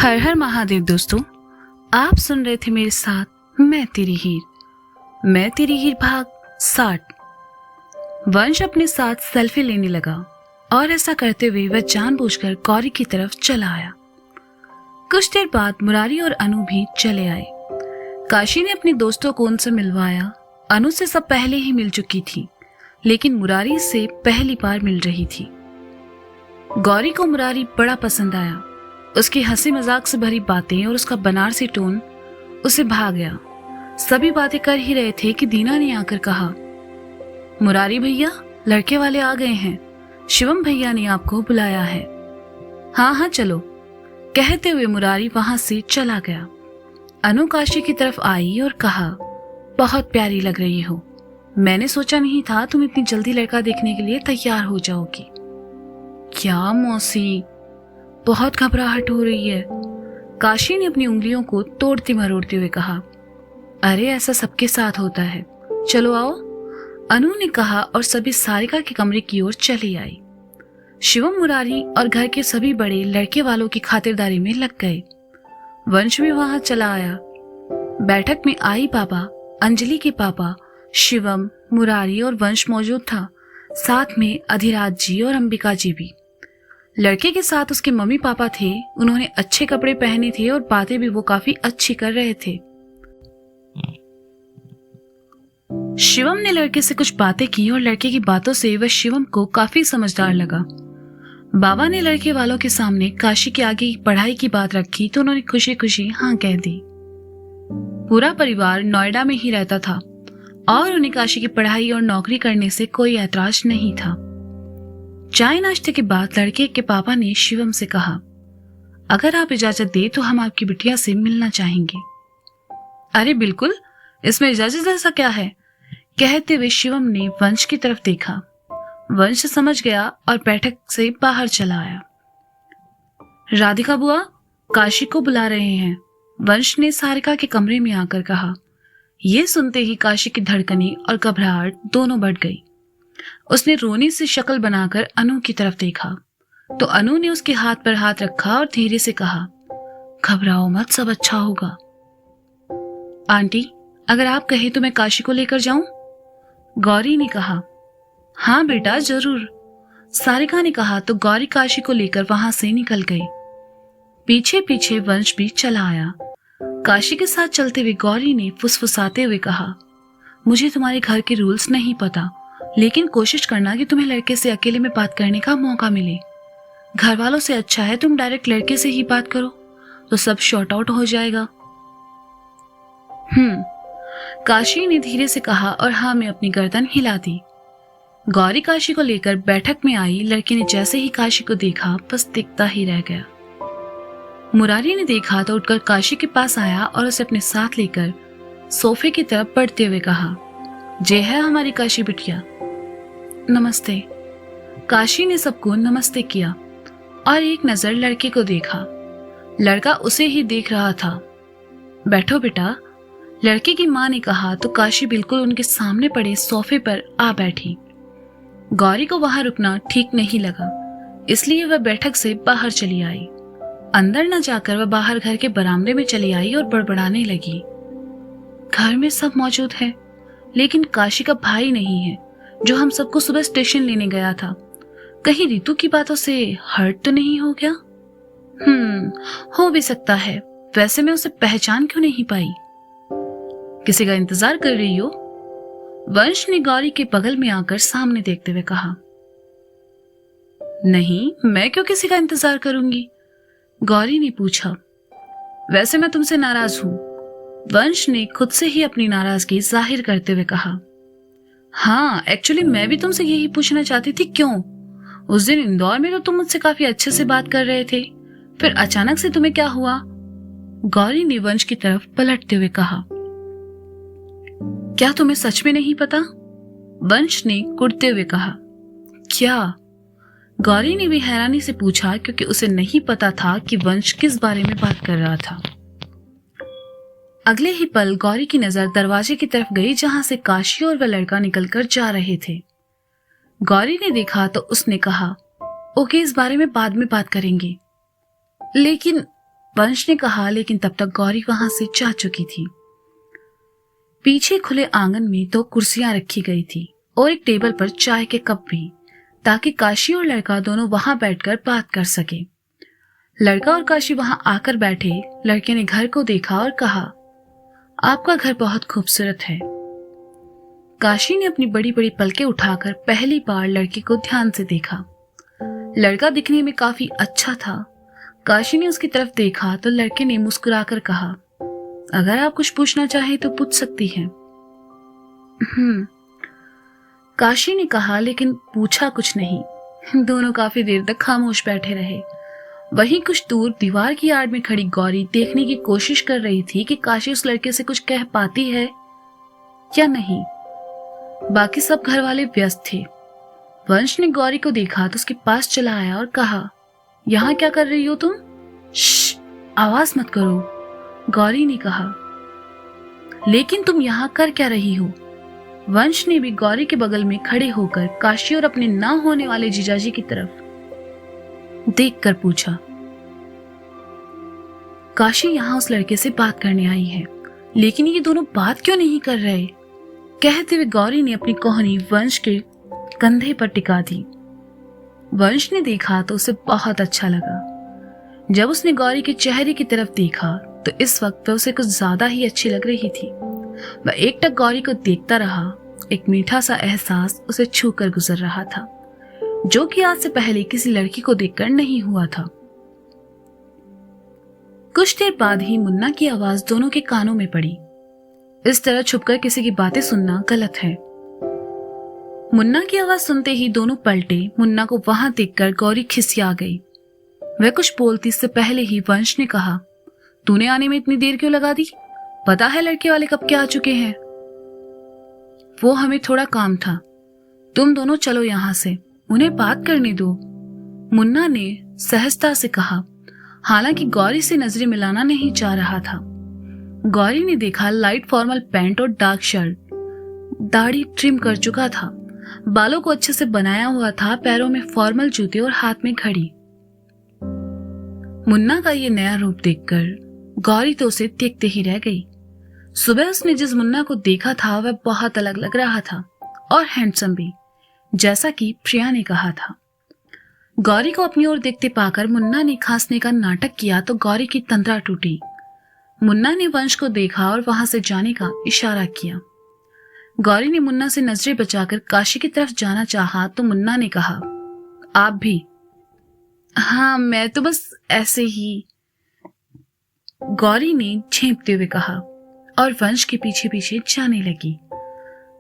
हर हर महादेव दोस्तों, आप सुन रहे थे मेरे साथ मैं तेरी हीर भाग 60। वंश अपने साथ सेल्फी लेने लगा और ऐसा करते हुए वह जानबूझकर गौरी की तरफ चला आया। कुछ देर बाद मुरारी और अनु भी चले आए। काशी ने अपने दोस्तों को उनसे मिलवाया। अनु से सब पहले ही मिल चुकी थी, लेकिन मुरारी से पहली बार मिल रही थी। गौरी को मुरारी बड़ा पसंद आया। उसकी हंसी मजाक से भरी बातें और उसका बनारसी टोन उसे भा गया। सभी बातें कर ही रहे थे कि दीना ने आकर कहा, मुरारी भैया, लड़के वाले आ गए हैं, शिवम भैया ने आपको बुलाया है। हाँ हाँ चलो, कहते हुए मुरारी वहां से चला गया। अनु काशी की तरफ आई और कहा, बहुत प्यारी लग रही हो। मैंने सोचा नहीं था तुम इतनी जल्दी लड़का देखने के लिए तैयार हो जाओगी। क्या मौसी, बहुत घबराहट हो रही है, काशी ने अपनी उंगलियों को तोड़ते मरोड़ते हुए कहा। अरे ऐसा सबके साथ होता है, चलो आओ, अनु ने कहा और सभी सारिका के कमरे की ओर चली आई। शिवम, मुरारी और घर के सभी बड़े लड़के वालों की खातिरदारी में लग गए। वंश भी वहां चला आया। बैठक में आई पापा, अंजलि के पापा, शिवम, मुरारी और वंश मौजूद था। साथ में अधिराज जी और अंबिका जी भी। लड़के के साथ उसके मम्मी पापा थे। उन्होंने अच्छे कपड़े पहने थे और बातें भी वो काफी अच्छी कर रहे थे। शिवम ने लड़के से कुछ बातें की और लड़के की बातों से वह शिवम को काफी समझदार लगा। बाबा ने लड़के वालों के सामने काशी के आगे पढ़ाई की बात रखी तो उन्होंने खुशी खुशी हाँ कह दी। पूरा परिवार नोएडा में ही रहता था और उन्हें काशी की पढ़ाई और नौकरी करने से कोई ऐतराज नहीं था। चाय नाश्ते के बाद लड़के के पापा ने शिवम से कहा, अगर आप इजाजत दे तो हम आपकी बिटिया से मिलना चाहेंगे। अरे बिल्कुल, इसमें इजाजत जैसा क्या है, कहते हुए शिवम ने वंश की तरफ देखा। वंश समझ गया और बैठक से बाहर चला आया। राधिका बुआ, काशी को बुला रहे हैं, वंश ने सारिका के कमरे में आकर कहा। यह सुनते ही काशी की धड़कनें और घबराहट दोनों बढ़ गई। उसने रोने से शक्ल बनाकर अनु की तरफ देखा तो अनु ने उसके हाथ पर हाथ रखा और धीरे से कहा, घबराओ मत, सब अच्छा होगा। आंटी, अगर आप कहे तो मैं काशी को लेकर जाऊं? गौरी ने कहा। हाँ बेटा जरूर, सारिका ने कहा तो गौरी काशी को लेकर वहां से निकल गई। पीछे पीछे वंश भी चला आया। काशी के साथ चलते हुए गौरी ने फुसफुसाते हुए कहा, मुझे तुम्हारे घर के रूल्स नहीं पता, लेकिन कोशिश करना कि तुम्हें लड़के से अकेले में बात करने का मौका मिले। घर वालों से अच्छा है तुम डायरेक्ट लड़के से ही बात करो, तो सब शॉर्ट आउट हो जाएगा। काशी ने धीरे से कहा और हाँ में अपनी गर्दन हिला दी। गौरी काशी को लेकर बैठक में आई। लड़के ने जैसे ही काशी को देखा बस दिखता ही रह गया। मुरारी ने देखा तो उठकर काशी के पास आया और उसे अपने साथ लेकर सोफे की तरफ बढ़ते हुए कहा, जे है हमारी काशी बिटिया। नमस्ते। काशी ने सबको नमस्ते किया और एक नजर लड़के को देखा। लड़का उसे ही देख रहा था। बैठो बेटा, लड़के की मां ने कहा तो काशी बिल्कुल उनके सामने पड़े सोफे पर आ बैठी। गौरी को वहां रुकना ठीक नहीं लगा, इसलिए वह बैठक से बाहर चली आई। अंदर न जाकर वह बाहर घर के बरामदे में चली आई और बड़बड़ाने लगी, घर में सब मौजूद है, लेकिन काशी का भाई नहीं है जो हम सबको सुबह स्टेशन लेने गया था। कहीं रितु की बातों से हर्ट तो नहीं हो गया? हो भी सकता है। वैसे मैं उसे पहचान क्यों नहीं पाई? किसी का इंतजार कर रही हो? वंश ने गौरी के बगल में आकर सामने देखते हुए कहा। नहीं, मैं क्यों किसी का इंतजार करूंगी? गौरी ने पूछा। वैसे मैं तुमसे नाराज हूं, वंश ने खुद से ही अपनी नाराजगी जाहिर करते हुए कहा। हाँ, एक्चुअली मैं भी तुमसे यही पूछना चाहती थी, क्यों? उस दिन इंदौर में तो तुम मुझसे काफी अच्छे से बात कर रहे थे, फिर अचानक से तुम्हें क्या हुआ? गौरी ने वंश की तरफ पलटते हुए कहा। क्या तुम्हें सच में नहीं पता? वंश ने कुड़ते हुए कहा। क्या? गौरी ने भी हैरानी से पूछा, क्योंकि उसे नहीं पता था कि वंश किस बारे में बात कर रहा था। अगले ही पल गौरी की नजर दरवाजे की तरफ गई जहां से काशी और वह लड़का निकलकर जा रहे थे। गौरी ने देखा तो उसने कहा, ओके, इस बारे में बाद में बात करेंगे। लेकिन वंश ने कहा, लेकिन तब तक गौरी वहां से जा चुकी थी। पीछे खुले आंगन में 2 कुर्सियां रखी गई थी और एक टेबल पर चाय के कप भी, ताकि काशी और लड़का दोनों वहां बैठकर बात कर सके। लड़का और काशी वहां आकर बैठे। लड़के ने घर को देखा और कहा, आपका घर बहुत खूबसूरत है। काशी ने अपनी बड़ी बड़ी पलकें उठाकर पहली बार लड़के को ध्यान से देखा। लड़का दिखने में काफी अच्छा था। काशी ने उसकी तरफ देखा तो लड़के ने मुस्कुराकर कहा, अगर आप कुछ पूछना चाहें तो पूछ सकती हैं। काशी ने कहा, लेकिन पूछा कुछ नहीं। दोनों काफी देर तक खामोश बैठे रहे। वहीं कुछ दूर दीवार की आड़ में खड़ी गौरी देखने की कोशिश कर रही थी कि काशी उस लड़के से कुछ कह पाती है या नहीं। बाकी सब घर वाले व्यस्त थे। वंश ने गौरी को देखा तो उसके पास चला आया और कहा, यहाँ क्या कर रही हो तुम? श्श, आवाज मत करो, गौरी ने कहा। लेकिन तुम यहाँ कर क्या रही हो? वंश ने भी गौरी के बगल में खड़े होकर काशी और अपने ना होने वाले जीजाजी की तरफ देखकर पूछा। काशी यहाँ उस लड़के से बात करने आई है, लेकिन ये दोनों बात क्यों नहीं कर रहे? कहते हुए गौरी ने अपनी कोहनी वंश के कंधे पर टिका दी। वंश ने देखा तो उसे बहुत अच्छा लगा। जब उसने गौरी के चेहरे की तरफ देखा तो इस वक्त वह उसे कुछ ज्यादा ही अच्छी लग रही थी। वह एकटक गौरी को देखता रहा। एक मीठा सा एहसास उसे छूकर गुजर रहा था, जो कि आज से पहले किसी लड़की को देखकर नहीं हुआ था। कुछ देर बाद ही मुन्ना की आवाज दोनों के कानों में पड़ी। इस तरह छुपकर किसी की बातें सुनना गलत है। मुन्ना की आवाज सुनते ही दोनों पलटे। मुन्ना को वहां देखकर गौरी खिसिया गई। वह कुछ बोलती इससे पहले ही वंश ने कहा, तूने आने में इतनी देर क्यों लगा दी? पता है लड़के वाले कब के आ चुके हैं? वो हमें थोड़ा काम था। तुम दोनों चलो यहां से, उन्हें बात करने दो, मुन्ना ने सहजता से कहा। हालांकि गौरी से नजरें मिलाना नहीं चाह रहा था। गौरी ने देखा लाइट फॉर्मल पैंट और डार्क शर्ट, दाढ़ी ट्रिम कर चुका था, बालों को अच्छे से बनाया हुआ था, पैरों में फॉर्मल जूते और हाथ में घड़ी। मुन्ना का ये नया रूप देखकर गौरी तो उसे देखते ही रह गई। सुबह उसने जिस मुन्ना को देखा था वह बहुत अलग लग रहा था और हैंडसम भी, जैसा कि प्रिया ने कहा था। गौरी को अपनी ओर देखते पाकर मुन्ना ने खांसने का नाटक किया तो गौरी की तंद्रा टूटी। मुन्ना ने वंश को देखा और वहां से जाने का इशारा किया। गौरी ने मुन्ना से नजरें बचाकर काशी की तरफ जाना चाहा तो मुन्ना ने कहा, आप भी? हाँ, मैं तो बस ऐसे ही, गौरी ने झेंपते हुए कहा और वंश के पीछे पीछे जाने लगी।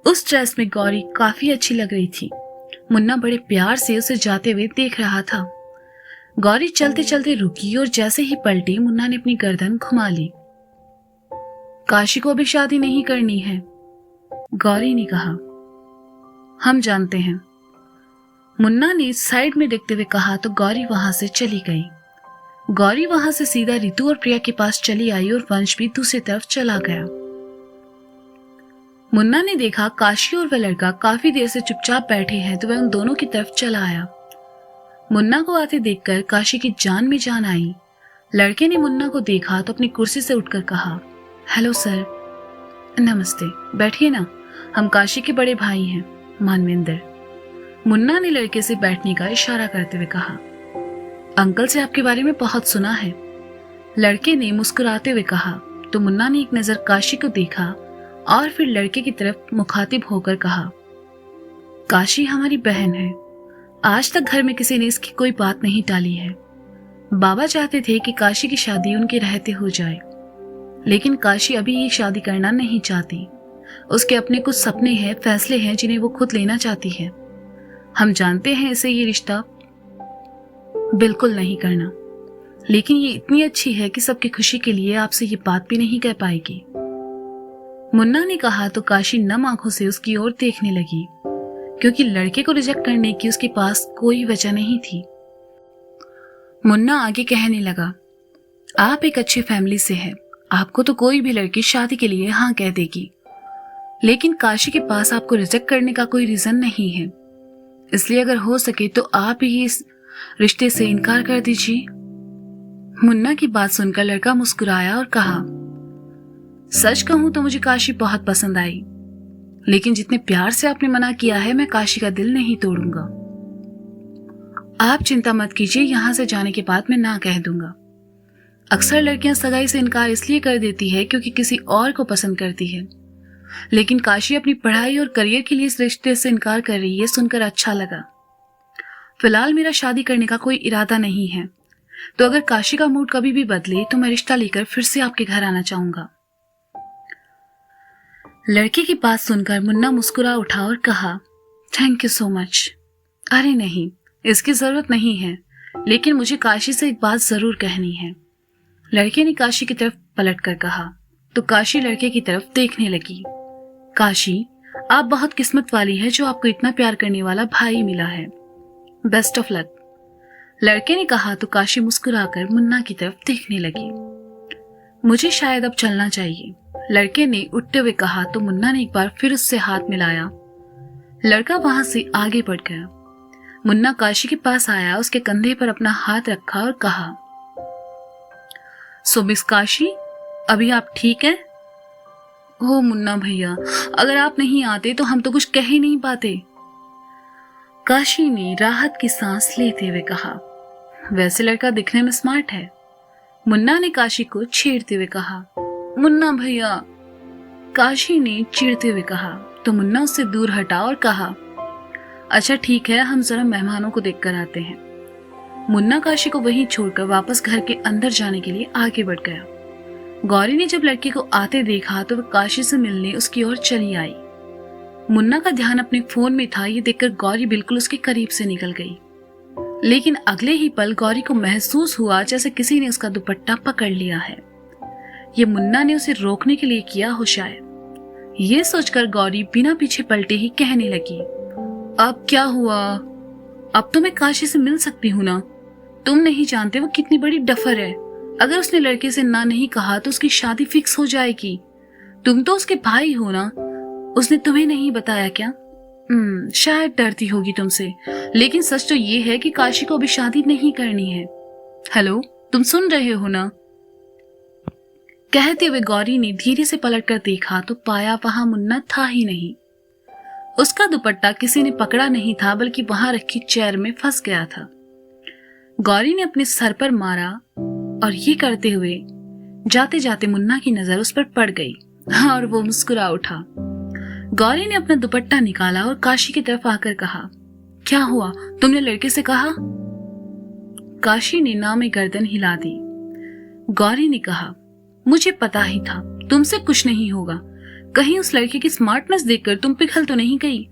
उस ड्रेस में गौरी काफी अच्छी लग रही थी। मुन्ना बड़े प्यार से उसे जाते हुए देख रहा था। गौरी चलते चलते रुकी और जैसे ही पलटी मुन्ना ने अपनी गर्दन घुमा ली। काशी को अभी शादी नहीं करनी है, गौरी ने कहा। हम जानते हैं, मुन्ना ने साइड में देखते हुए कहा तो गौरी वहां से चली गई। गौरी वहां से सीधा रितु और प्रिया के पास चली आई और वंश भी दूसरी तरफ चला गया। मुन्ना ने देखा काशी और वह लड़का काफी देर से चुपचाप बैठे हैं तो वह उन दोनों की तरफ चला आया। मुन्ना को आते देखकर काशी की जान में जान आई। लड़के ने मुन्ना को देखा तो अपनी कुर्सी से उठकर कहा, हेलो सर। नमस्ते, बैठिए ना, हम काशी के बड़े भाई हैं, मानवेंद्र। मुन्ना ने लड़के से बैठने का इशारा करते हुए कहा। अंकल से आपके बारे में बहुत सुना है, लड़के ने मुस्कुराते हुए कहा तो मुन्ना ने एक नजर काशी को देखा और फिर लड़के की तरफ मुखातिब होकर कहा, काशी हमारी बहन है। आज तक घर में किसी ने इसकी कोई बात नहीं टाली है। बाबा चाहते थे कि काशी की शादी उनके रहते हो जाए, लेकिन काशी अभी ये शादी करना नहीं चाहती। उसके अपने कुछ सपने हैं, फैसले हैं जिन्हें वो खुद लेना चाहती है। हम जानते हैं इसे ये रिश्ता बिल्कुल नहीं करना, लेकिन ये इतनी अच्छी है कि सबकी खुशी के लिए आपसे ये बात भी नहीं कह पाएगी। मुन्ना ने कहा तो काशी नम आंखों से उसकी ओर देखने लगी, क्योंकि लड़के को रिजेक्ट करने की उसके पास कोई वजह नहीं थी। मुन्ना आगे कहने लगा, आप एक अच्छी फैमिली से हैं, आपको तो कोई भी लड़की शादी के लिए हाँ कह देगी, लेकिन काशी के पास आपको रिजेक्ट करने का कोई रीजन नहीं है। इसलिए अगर हो सके तो आप ही इस रिश्ते से इनकार कर दीजिए। मुन्ना की बात सुनकर लड़का मुस्कुराया और कहा, सच कहूं तो मुझे काशी बहुत पसंद आई, लेकिन जितने प्यार से आपने मना किया है, मैं काशी का दिल नहीं तोड़ूंगा। आप चिंता मत कीजिए, यहां से जाने के बाद मैं ना कह दूंगा। अक्सर लड़कियां सगाई से इनकार इसलिए कर देती है क्योंकि किसी और को पसंद करती है, लेकिन काशी अपनी पढ़ाई और करियर के लिए इस रिश्ते से इनकार कर रही है, सुनकर अच्छा लगा। फिलहाल मेरा शादी करने का कोई इरादा नहीं है, तो अगर काशी का मूड कभी भी बदले तो मैं रिश्ता लेकर फिर से आपके घर आना चाहूंगा। लड़के की बात सुनकर मुन्ना मुस्कुरा उठा और कहा, थैंक यू सो मच। अरे नहीं, इसकी जरूरत नहीं है, लेकिन मुझे काशी से एक बात जरूर कहनी है। लड़के ने काशी की तरफ पलटकर कहा, तो काशी लड़के की तरफ देखने लगी। काशी, आप बहुत किस्मत वाली है जो आपको इतना प्यार करने वाला भाई मिला है। Best of luck. लड़के ने कहा तो काशी मुस्कुराकर मुन्ना की तरफ देखने लगी। मुझे शायद अब चलना चाहिए, लड़के ने उठते हुए कहा तो मुन्ना ने एक बार फिर उससे हाथ मिलाया। लड़का वहां से आगे बढ़ गया। मुन्ना काशी के पास आया, उसके कंधे पर अपना हाथ रखा और कहा, सो मिस काशी, अभी आप ठीक हैं? हो मुन्ना भैया, अगर आप नहीं आते तो हम तो कुछ कह ही नहीं पाते। काशी ने राहत की सांस लेते हुए कहा, वैसे लड़का दिखने में स्मार्ट है। मुन्ना ने काशी को छेड़ते हुए कहा, मुन्ना भैया। काशी ने चिढ़ते हुए कहा तो मुन्ना उससे दूर हटा और कहा, अच्छा ठीक है, हम जरा मेहमानों को देखकर आते हैं। मुन्ना काशी को वहीं छोड़कर वापस घर के अंदर जाने के लिए आगे बढ़ गया। गौरी ने जब लड़के को आते देखा तो वह काशी से मिलने उसकी ओर चली आई। मुन्ना का ध्यान अपने फोन में था, ये देखकर गौरी बिल्कुल उसके करीब से निकल गई, लेकिन अगले ही पल गौरी को महसूस हुआ जैसे किसी ने उसका दुपट्टा पकड़ लिया है। ये मुन्ना ने उसे रोकने के लिए किया हो शायद। ये सोचकर गौरी बिना पीछे पलटे ही कहने लगी, अब क्या हुआ? अब तो मैं काशी से मिल सकती हूँ ना? तुम नहीं जानते वो कितनी बड़ी डफर है। अगर उसने लड़के से ना नहीं कहा तो उसकी शादी फिक्स हो जाएगी। तुम तो उसके भाई हो ना? उसने तुम्हें नहीं बताया क्या? शायद डरती होगी तुमसे, लेकिन सच तो ये है कि काशी को अभी शादी नहीं करनी है। हेलो, तुम सुन रहे हो ना? कहते हुए गौरी ने धीरे से पलटकर देखा तो पाया वहां मुन्ना था ही नहीं। उसका दुपट्टा किसी ने पकड़ा नहीं था, बल्कि वहां रखी चेयर में फंस गया था। गौरी ने अपने सर पर मारा और ये करते हुए जाते जाते मुन्ना की नजर उस पर पड़ गई और वो मुस्कुरा उठा। गौरी ने अपना दुपट्टा निकाला और काशी की तरफ आकर कहा, क्या हुआ? तुमने लड़के से कहा? काशी ने ना में गर्दन हिला दी। गौरी ने कहा, मुझे पता ही था तुमसे कुछ नहीं होगा। कहीं उस लड़के की स्मार्टनेस देखकर तुम पिघल तो नहीं गई?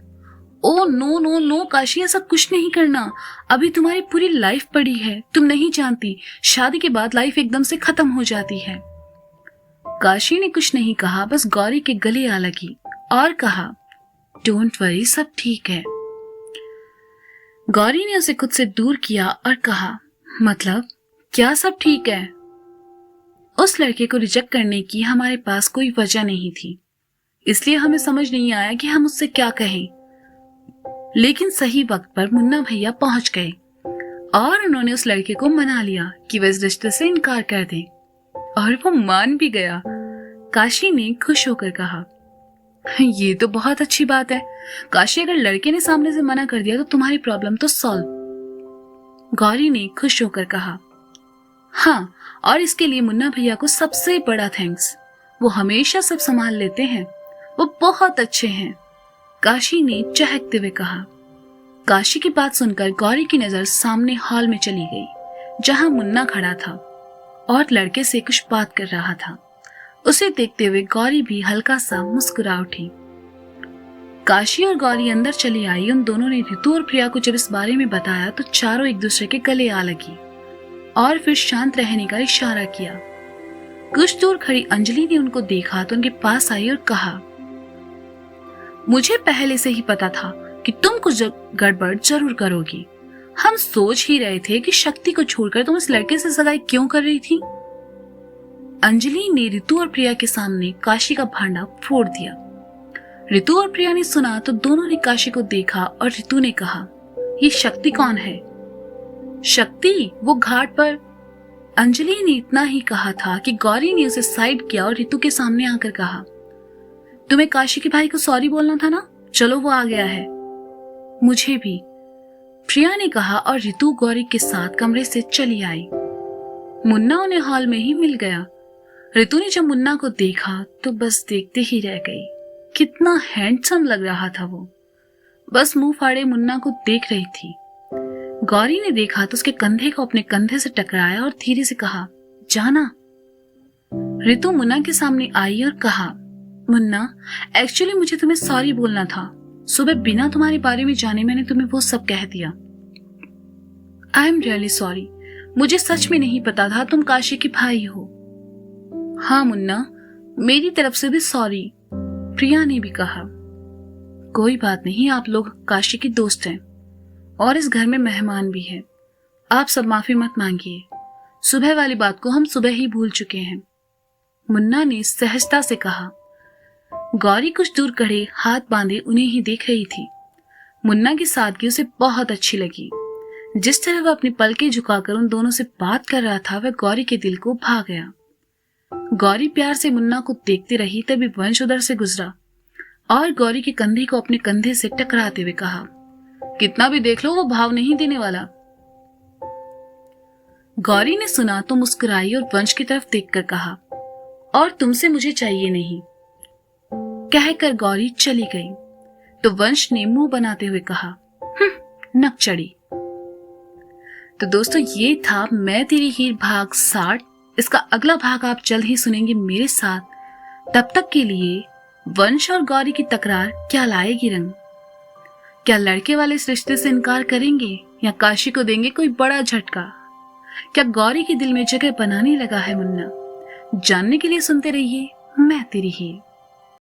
Oh no no no Kashi, ऐसा कुछ नहीं करना। अभी तुम्हारी पूरी लाइफ पड़ी है, तुम नहीं जानती, शादी के बाद लाइफ एकदम से खत्म हो जाती है। काशी ने कुछ नहीं कहा, बस गौरी के गले आ लगी और कहा, डोंट वरी, सब ठीक है। गौरी ने उसे खुद से दूर किया और कहा, मतलब क्या सब ठीक है? उस लड़के को रिजेक्ट करने की हमारे पास कोई वजह नहीं थी, इसलिए हमें समझ नहीं आया कि हम उससे क्या कहें। लेकिन सही वक्त पर मुन्ना भैया पहुंच गए और उन्होंने उस लड़के को मना लिया कि वह इस रिश्ते से इनकार कर दे, और वो मान भी गया। काशी ने खुश होकर कहा, ये तो बहुत अच्छी बात है काशी, अगर लड़के ने सामने से मना कर दिया तो तुम्हारी प्रॉब्लम तो सॉल्व। गौरी ने खुश होकर कहा, हाँ, और इसके लिए मुन्ना भैया को सबसे बड़ा थैंक्स। वो हमेशा सब संभाल लेते हैं, वो बहुत अच्छे हैं। काशी ने चहकते हुए कहा। काशी की बात सुनकर गौरी की नजर सामने हॉल में चली गई, जहां मुन्ना खड़ा था और लड़के से कुछ बात कर रहा था। उसे देखते हुए गौरी भी हल्का सा मुस्कुरा उठी। काशी और गौरी अंदर चली आई। उन दोनों ने ऋतु और प्रिया को जब इस बारे में बताया तो चारों एक दूसरे के गले आ लगी और फिर शांत रहने का इशारा किया। कुछ दूर खड़ी अंजलि ने उनको देखा तो उनके पास आई और कहा, मुझे पहले से ही पता था कि तुम कुछ गड़बड़ जरूर करोगी। हम सोच ही रहे थे कि शक्ति को छोड़कर तुम इस लड़के से सगाई क्यों कर रही थी। अंजलि ने ऋतु और प्रिया के सामने काशी का भांडा फोड़ दिया। ऋतु और प्रिया ने सुना तो दोनों ने काशी को देखा और ऋतु ने कहा, ये शक्ति कौन है? शक्ति? वो घाट पर। अंजलि ने इतना ही कहा था कि गौरी ने उसे साइड किया और रितु के सामने आकर कहा, तुम्हें काशी के भाई को सॉरी बोलना था ना, चलो वो आ गया है। मुझे भी, प्रिया ने कहा और रितु गौरी के साथ कमरे से चली आई। मुन्ना उन्हें हॉल में ही मिल गया। रितु ने जब मुन्ना को देखा तो बस देखते ही रह गई। कितना हैंडसम लग रहा था वो। बस मुंह फाड़े मुन्ना को देख रही थी। गौरी ने देखा तो उसके कंधे को अपने कंधे से टकराया और धीरे से कहा, जाना। रितु मुन्ना के सामने आई और कहा, मुन्ना, एक्चुअली मुझे तुम्हें सॉरी बोलना था। सुबह बिना तुम्हारे बारे में जाने मैंने तुम्हें वो सब कह दिया। I am really sorry. मुझे सच में नहीं पता था तुम काशी के भाई हो। हाँ मुन्ना, मेरी तरफ से भी सॉरी, प्रिया ने भी कहा। कोई बात नहीं, आप लोग काशी के दोस्त हैं और इस घर में मेहमान भी हैं। आप सब माफी मत मांगिए। सुबह वाली बात को हम सुबह ही भूल चुके हैं, मुन्ना ने सहजता से कहा। गौरी कुछ दूर खड़े हाथ बांधे उन्हें ही देख रही थी। मुन्ना की सादगी उसे बहुत अच्छी लगी। जिस तरह वह अपनी पलकें झुकाकर उन दोनों से बात कर रहा था वह गौरी के दिल को भा गया। गौरी प्यार से मुन्ना को देखती रही, तभी वंश उधर से गुजरा और गौरी के कंधे को अपने कंधे से टकराते हुए कहा, कितना भी देख लो वो भाव नहीं देने वाला। गौरी ने सुना तो मुस्कुराई और वंश की तरफ देखकर कहा, और तुमसे मुझे चाहिए नहीं। कहकर गौरी चली गई तो वंश ने मुंह बनाते हुए कहा, नक चढ़ी। तो दोस्तों ये था मैं तेरी हीर भाग 60। इसका अगला भाग आप जल्द ही सुनेंगे मेरे साथ। तब तक के लिए वंश और गौरी की तकरार क्या लाएगी रंग? क्या लड़के वाले इस रिश्ते से इनकार करेंगे या काशी को देंगे कोई बड़ा झटका? क्या गौरी के दिल में जगह बनाने लगा है मुन्ना? जानने के लिए सुनते रहिए मैं तेरी हीर।